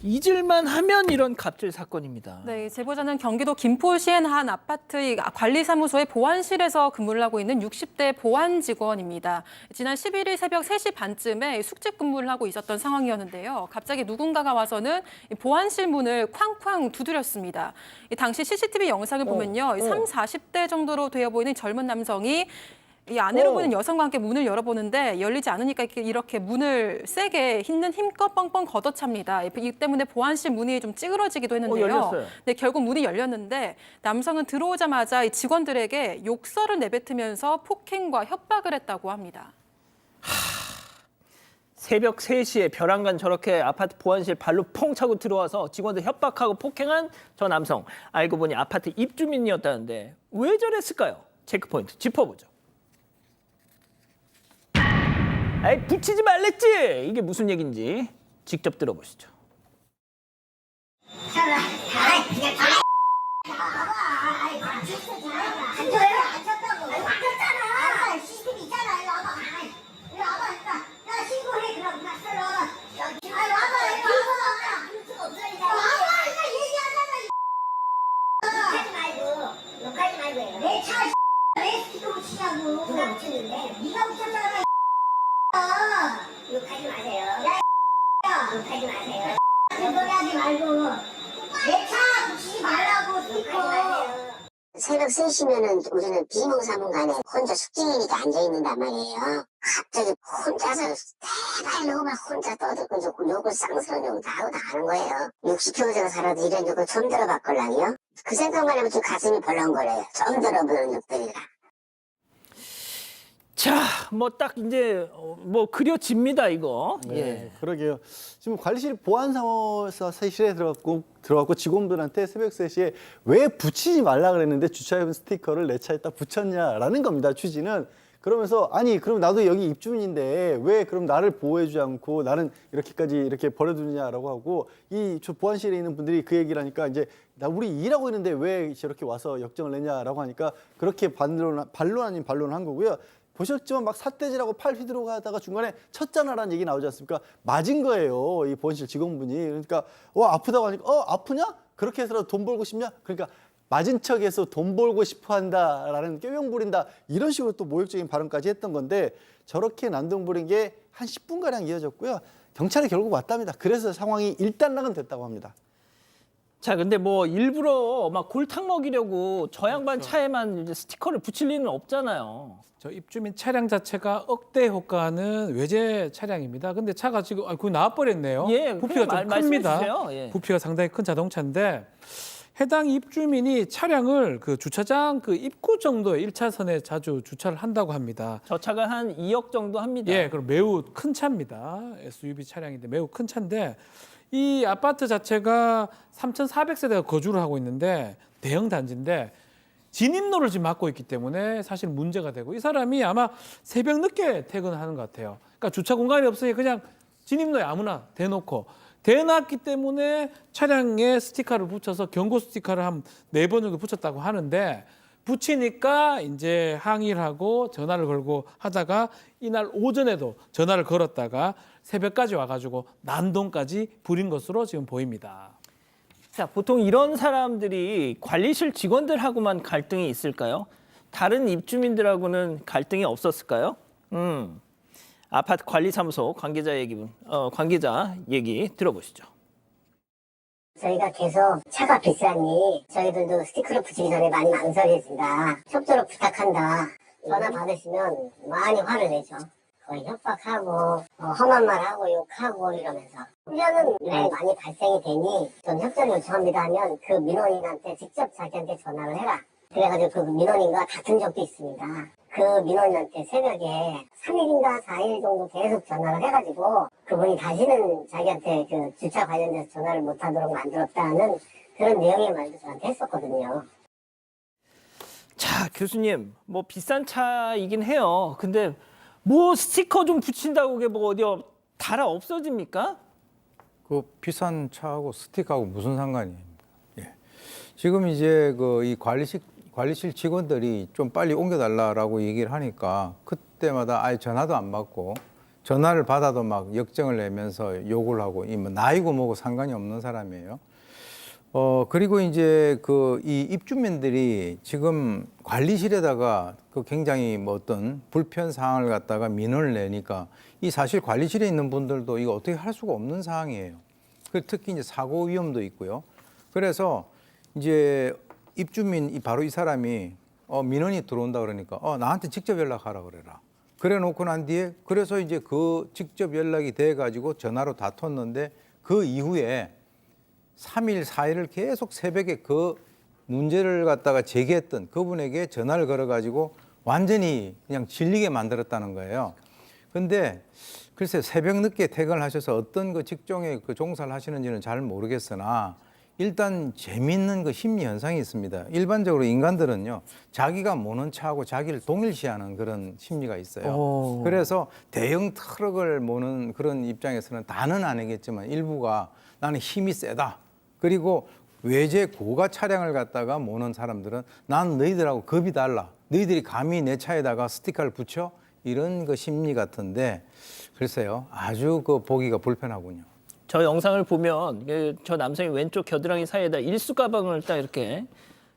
잊을만 하면 이런 갑질 사건입니다. 네, 제보자는 경기도 김포시의 한 아파트 관리사무소의 보안실에서 근무를 하고 있는 60대 보안 직원입니다. 지난 11일 새벽 3시 반쯤에 숙직 근무를 하고 있었던 상황이었는데요. 갑자기 누군가가 와서는 보안실 문을 쾅쾅 두드렸습니다. 당시 CCTV 영상을 보면요. 30, 40대 정도로 되어 보이는 젊은 남성이 이 안으로 보는 여성과 함께 문을 열어보는데 열리지 않으니까 이렇게 문을 세게 힘껏 뻥뻥 걷어찹니다. 이 때문에 보안실 문이 좀 찌그러지기도 했는데요. 열렸어요. 네, 결국 문이 열렸는데 남성은 들어오자마자 이 직원들에게 욕설을 내뱉으면서 폭행과 협박을 했다고 합니다. 새벽 3시에 벼랑간 저렇게 아파트 보안실 발로 퐁 차고 들어와서 직원들 협박하고 폭행한 저 남성. 알고 보니 아파트 입주민이었다는데 왜 저랬을까요? 체크포인트 짚어보죠. 아이, 붙이지 말랬지. 이게 무슨 얘기인지 직접 들어보시죠. 욕하지 말고 내 차 왜 스티커 붙이냐고. 누가 붙였는데 네가 붙였잖아. 욕하지 마세요. 욕하지 마세요. 소리 하지 말고 내 차 붙이지 말라고 스티커. 새벽 3시면은 우리는 비몽사몽간에 혼자 숙직이니까 앉아있는단 말이에요. 갑자기 혼자서 대발로 막 혼자 떠들고 욕을 쌍스러운 욕을 다 하고 나가는 거예요. 60평생을 살아도 이런 욕을 처음 들어봤걸랑요. 그 생각만 하면 좀 가슴이 벌렁거려요. 처음 들어보는 욕들이라. 자, 뭐 딱 이제 뭐 그려집니다, 이거. 네, 예. 그러게요. 지금 관리실 보안사무실에 들어갔고 직원들한테 새벽 3시에 왜 붙이지 말라 그랬는데 주차해본 스티커를 내 차에다 붙였냐라는 겁니다, 취지는. 그러면서 아니 그럼 나도 여기 입주민인데 왜 그럼 나를 보호해주지 않고 나는 이렇게까지 이렇게 버려두냐라고 하고 이 저 보안실에 있는 분들이 그 얘기를 하니까 이제 나 우리 일하고 있는데 왜 저렇게 와서 역정을 내냐라고 하니까 그렇게 반론 아닌 반론을 한 거고요. 보셨지만 막 삿대질하고 팔 휘두르고 하다가 중간에 쳤잖아라는 얘기 나오지 않습니까? 맞은 거예요, 이 보안실 직원분이. 그러니까 아프다고 하니까 아프냐? 그렇게 해서라도 돈 벌고 싶냐? 그러니까 맞은 척해서 돈 벌고 싶어 한다라는 꾀병 부린다 이런 식으로 또 모욕적인 발언까지 했던 건데 저렇게 난동 부린 게 한 10분가량 이어졌고요. 경찰이 결국 왔답니다. 그래서 상황이 일단락은 됐다고 합니다. 자, 근데 뭐 일부러 막 골탕 먹이려고 저 양반 차에만 이제 스티커를 붙일 리는 없잖아요. 저 입주민 차량 자체가 억대 효과는 외제 차량입니다. 근데 차가 지금 그거 나와버렸네요. 예, 부피가 그냥 좀 큽니다. 말씀해 주세요. 예. 부피가 상당히 큰 자동차인데 해당 입주민이 차량을 그 주차장 그 입구 정도의 1차선에 자주 주차를 한다고 합니다. 저 차가 한 2억 정도 합니다. 예, 그럼 매우 큰 차입니다. SUV 차량인데 매우 큰 차인데 이 아파트 자체가 3,400세대가 거주를 하고 있는데 대형 단지인데 진입로를 지금 막고 있기 때문에 사실 문제가 되고 이 사람이 아마 새벽 늦게 퇴근하는 것 같아요. 그러니까 주차 공간이 없으니 그냥 진입로에 아무나 대놨기 때문에 차량에 스티커를 붙여서 경고 스티커를 한 4번 정도 붙였다고 하는데 붙이니까 이제 항의를 하고 전화를 걸고 하다가 이날 오전에도 전화를 걸었다가 새벽까지 와가지고 난동까지 부린 것으로 지금 보입니다. 자, 보통 이런 사람들이 관리실 직원들하고만 갈등이 있을까요? 다른 입주민들하고는 갈등이 없었을까요? 아파트 관리사무소 관계자 얘기 들어보시죠. 저희가 계속 차가 비싸니 저희들도 스티커를 붙이기 전에 많이 망설였습니다. 협조를 부탁한다. 전화 받으시면 많이 화를 내죠. 거의 협박하고 험한 말하고 욕하고 이러면서 훈련은 많이 발생이 되니 전 협조를 요청합니다 하면 그 민원인한테 직접 자기한테 전화를 해라. 그래가지고 그 민원인과 다툰 적도 있습니다. 그 민원인한테 새벽에 3일인가 4일 정도 계속 전화를 해가지고 그분이 다시는 자기한테 그 주차 관련돼서 전화를 못하도록 만들었다는 그런 내용의 말도 저한테 했었거든요. 자, 교수님, 뭐 비싼 차이긴 해요. 근데 뭐 스티커 좀 붙인다고 그게 뭐 어디 달아 없어집니까? 그 비싼 차하고 스틱하고 무슨 상관입니까? 예. 지금 이제 이 관리실 직원들이 좀 빨리 옮겨달라고 얘기를 하니까 그때마다 아예 전화도 안 받고 전화를 받아도 막 역정을 내면서 욕을 하고 뭐 나이고 뭐고 상관이 없는 사람이에요. 그리고 이제 이 입주민들이 지금 관리실에다가 그 굉장히 뭐 어떤 불편 사항을 갖다가 민원을 내니까 이 사실 관리실에 있는 분들도 이거 어떻게 할 수가 없는 상황이에요. 특히 이제 사고 위험도 있고요. 그래서 이제 입주민 바로 이 사람이 민원이 들어온다 그러니까 나한테 직접 연락하라 그래라. 그래 놓고 난 뒤에 그래서 이제 그 직접 연락이 돼 가지고 전화로 다퉜는데 그 이후에 3일, 4일을 계속 새벽에 그 문제를 갖다가 제기했던 그분에게 전화를 걸어가지고 완전히 그냥 질리게 만들었다는 거예요. 근데 글쎄 새벽 늦게 퇴근을 하셔서 어떤 그 직종에 그 종사를 하시는지는 잘 모르겠으나 일단 재미있는 그 심리 현상이 있습니다. 일반적으로 인간들은요, 자기가 모는 차하고 자기를 동일시하는 그런 심리가 있어요. 그래서 대형 트럭을 모는 그런 입장에서는 다는 아니겠지만 일부가 나는 힘이 세다. 그리고 외제 고가 차량을 갖다가 모는 사람들은 난 너희들하고 급이 달라. 너희들이 감히 내 차에다가 스티커를 붙여? 이런 그 심리 같은데 글쎄요. 아주 그 보기가 불편하군요. 저 영상을 보면 저 남성이 왼쪽 겨드랑이 사이에다 일수 가방을 딱 이렇게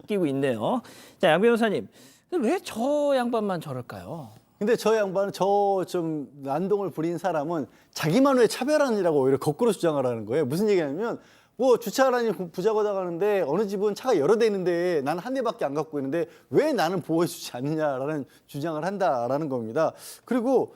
끼고 있네요. 자, 양 변호사님, 왜 저 양반만 저럴까요? 근데 저 양반은 저 좀 난동을 부린 사람은 자기만의 차별안이라고 오히려 거꾸로 주장을 하는 거예요. 무슨 얘기냐면 뭐 주차하라니 부자고다 가는데 어느 집은 차가 여러 대 있는데 나는 한 대밖에 안 갖고 있는데 왜 나는 보호해주지 않느냐라는 주장을 한다라는 겁니다. 그리고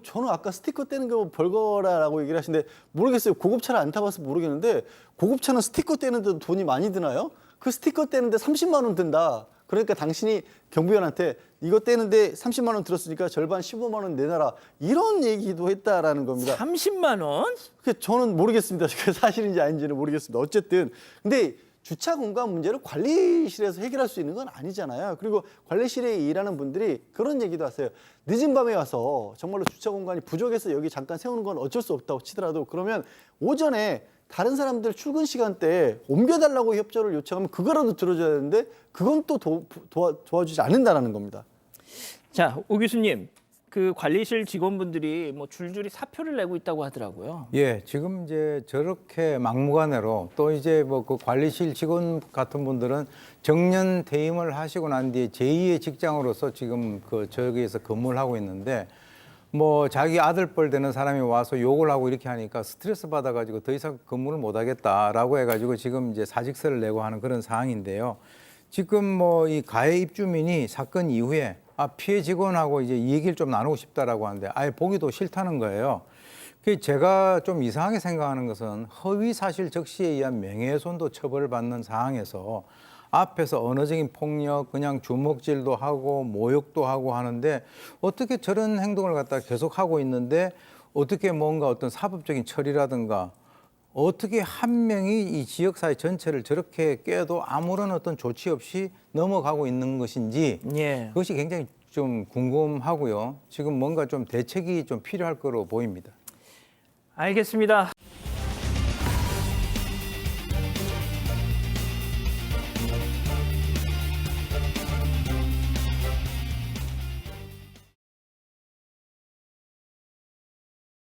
저는 아까 스티커 떼는 게 별거라고 얘기를 하시는데 모르겠어요. 고급차를 안 타봐서 모르겠는데 고급차는 스티커 떼는데도 돈이 많이 드나요? 그 스티커 떼는데 30만 원 든다. 그러니까 당신이 경비원한테 이거 떼는데 30만 원 들었으니까 절반 15만 원 내놔라. 이런 얘기도 했다라는 겁니다. 30만 원? 저는 모르겠습니다. 그게 사실인지 아닌지는 모르겠습니다. 어쨌든 근데 주차 공간 문제를 관리실에서 해결할 수 있는 건 아니잖아요. 그리고 관리실에 일하는 분들이 그런 얘기도 하세요. 늦은 밤에 와서 정말로 주차 공간이 부족해서 여기 잠깐 세우는 건 어쩔 수 없다고 치더라도 그러면 오전에 다른 사람들 출근 시간대에 옮겨달라고 협조를 요청하면 그거라도 들어줘야 되는데 그건 또 도와주지 않는다는 겁니다. 자, 오 교수님, 그 관리실 직원분들이 뭐 줄줄이 사표를 내고 있다고 하더라고요. 예, 지금 이제 저렇게 막무가내로 또 이제 뭐 그 관리실 직원 같은 분들은 정년 퇴임을 하시고 난 뒤에 제2의 직장으로서 지금 저기에서 근무를 하고 있는데 뭐 자기 아들뻘 되는 사람이 와서 욕을 하고 이렇게 하니까 스트레스 받아가지고 더 이상 근무를 못 하겠다라고 해가지고 지금 이제 사직서를 내고 하는 그런 상황인데요. 지금 뭐 이 가해 입주민이 사건 이후에 피해 직원하고 이제 이 얘기를 좀 나누고 싶다라고 하는데 아예 보기도 싫다는 거예요. 제가 좀 이상하게 생각하는 것은 허위 사실 적시에 의한 명예훼손도 처벌을 받는 상황에서 앞에서 언어적인 폭력, 그냥 주먹질도 하고 모욕도 하고 하는데 어떻게 저런 행동을 갖다 계속 하고 있는데 어떻게 뭔가 어떤 사법적인 처리라든가 어떻게 한 명이 이 지역사회 전체를 저렇게 깨도 아무런 어떤 조치 없이 넘어가고 있는 것인지 예. 그것이 굉장히 좀 궁금하고요. 지금 뭔가 좀 대책이 좀 필요할 거로 보입니다. 알겠습니다.